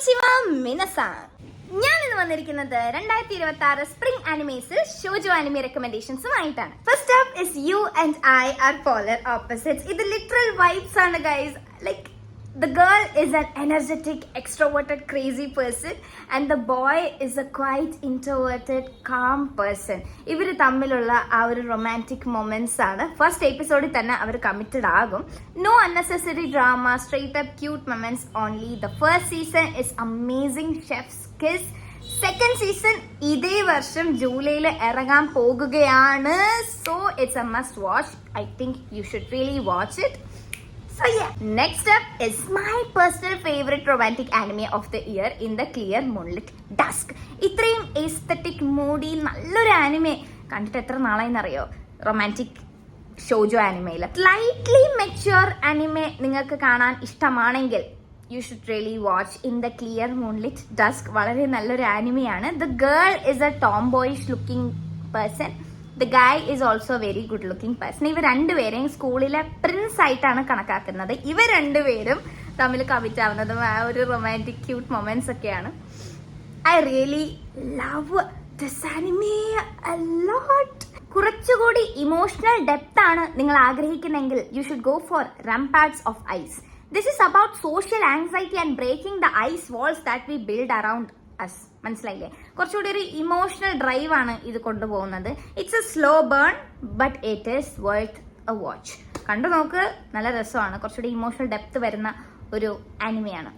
കൊനിച്ചിവ മിനസാൻ. ഞാൻ ഇന്ന് വന്നിരിക്കുന്നത് 2026 സ്പ്രിംഗ് ആനിമേസ് ഷോജോ ആനിമെ റെക്കമെൻഡേഷൻസുമായിട്ടാണ്. First up is you and I are polar opposites. ഇത് ലിറ്ററൽ വൈബ്സ് ആണ് guys. Like the girl is an energetic, extroverted, crazy person and the boy is a quite introverted, calm person. ഇവർ തമ്മിലുള്ള ആ ഒരു romantic moments ആണ്. First എപ്പിസോഡിൽ തന്നെ അവർ കമ്മിറ്റഡ് ആകും. No unnecessary drama, straight up cute moments only. The first season is amazing chef's kiss. Second season ഇതേ വർഷം ജൂലൈയിൽ ഇറങ്ങാൻ പോകുകയാണ്. So it's a must watch. I think you should really watch it. So yeah, next up is my personal favorite romantic anime of the year, In the Clear Moonlit Dusk. ഇത്രയും aesthetic moody നല്ലൊരു anime കണ്ടിട്ട് എത്ര നാളായിന്നറിയോ? Romantic shojo ആനിമയിൽ slightly mature anime നിങ്ങൾക്ക് കാണാൻ ഇഷ്ടമാണെങ്കിൽ you should really watch in the Clear Moonlit Dusk. വളരെ നല്ലൊരു ആനിമയാണ്. The girl is a tomboyish looking person. The guy is also very good looking person. ഇവർ രണ്ടുപേരെയും സ്കൂളിലെ പ്രിൻസ് ആയിട്ടാണ് കണക്കാക്കുന്നത്. ഇവർ രണ്ടുപേരും തമ്മിൽ കമ്മിറ്റ് ആവുന്നതും ആ ഒരു റൊമാൻറ്റിക് ക്യൂട്ട് മൊമെന്റ്സ് ഒക്കെയാണ്. I really love this anime a lot. കുറച്ചുകൂടി ഇമോഷണൽ ഡെപ്ത് ആണ് നിങ്ങൾ ആഗ്രഹിക്കുന്നെങ്കിൽ you should go for Ramparts of Ice. This is about social anxiety and breaking the ice walls that we build around us. മനസ്സിലായില്ലേ? കുറച്ചുകൂടി ഒരു emotional drive ആണ് ഇത് കൊണ്ടുപോകുന്നത്. It's a slow burn but it is worth a watch. കണ്ടു നോക്ക്, നല്ല രസമാണ്. കുറച്ചുകൂടി ഇമോഷണൽ ഡെപ്ത് വരുന്ന ഒരു ആനിമയാണ്.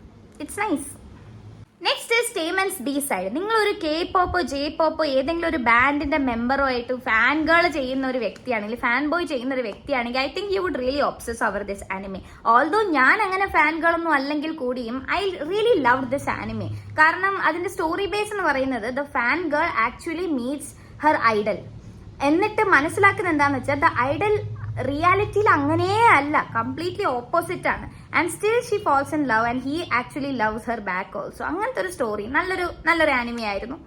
It's nice. Next Stamen's B side. നിങ്ങളൊരു കെ പോപ്പോ ജെ പോപ്പോ ഏതെങ്കിലും ഒരു ബാൻഡിന്റെ മെമ്പറോ ആയിട്ട് ഫാൻ ഗേൾ ചെയ്യുന്ന ഒരു വ്യക്തിയാണെങ്കിൽ, ഫാൻ ബോയ് ചെയ്യുന്ന ഒരു വ്യക്തിയാണെങ്കിൽ, I think you would really obsess over this anime. Although ഞാൻ അങ്ങനെ ഫാൻ ഗേൾ ഒന്നും അല്ലെങ്കിൽ കൂടിയും I really love this anime. കാരണം അതിന്റെ സ്റ്റോറി ബേസ് എന്ന് പറയുന്നത് the fan girl actually meets her idol. എന്നിട്ട് മനസ്സിലാക്കുന്നത് എന്താന്ന് വെച്ചാൽ ദ ഐഡൽ റിയാലിറ്റിയിൽ അങ്ങനെയേ അല്ല, കംപ്ലീറ്റ്ലി ഓപ്പോസിറ്റ് ആണ്. And still she falls in love and he actually loves her back also. അങ്ങനത്തെ ഒരു സ്റ്റോറി നല്ലൊരു ആനിമെ ആയിരുന്നു.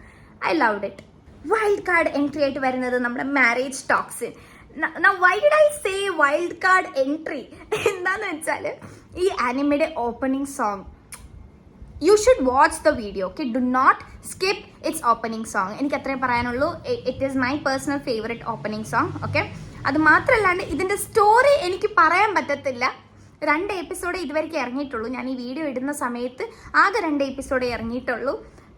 I loved it. Wild card entry ആയിട്ട് വരുന്നത് നമ്മുടെ Marriage Toxin. Why did I say wild card entry? എന്താന്ന് വെച്ചാൽ ഈ ആനിമയുടെ opening song, you should watch the video. Okay, do not skip it's opening song. എനിക്ക് അത്രേ പറയാനുള്ളൂ. It is my personal favourite opening song. Okay, അത് മാത്രമല്ലാണ്ട് ഇതിന്റെ സ്റ്റോറി എനിക്ക് പറയാൻ പറ്റത്തില്ല. 2 എപ്പിസോഡ് ഇതുവരെയ്ക്ക് ഇറങ്ങിയിട്ടുള്ളൂ. ഞാൻ ഈ വീഡിയോ ഇടുന്ന സമയത്ത് ആകെ 2 എപ്പിസോഡേ ഇറങ്ങിയിട്ടുള്ളൂ.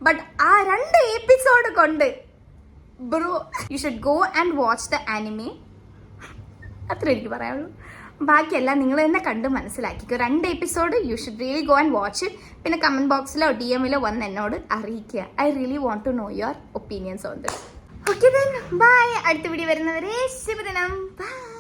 ബട്ട് ആ 2 എപ്പിസോഡ് കൊണ്ട് bro you should go and watch the anime. അത്ര എനിക്ക് പറയാനുള്ളൂ. ബാക്കിയെല്ലാം നിങ്ങൾ തന്നെ കണ്ട് മനസ്സിലാക്കിക്കോ. 2 episode you should really go and watch it. പിന്നെ കമന്റ് ബോക്സിലോ DM-ലോ വന്ന് എന്നോട് അറിയിക്കുക. I really want to know your opinions on this. Okay then bye. അടുത്ത വീഡിയോ വരുന്നവരെ ശുഭദിനം. ബൈ.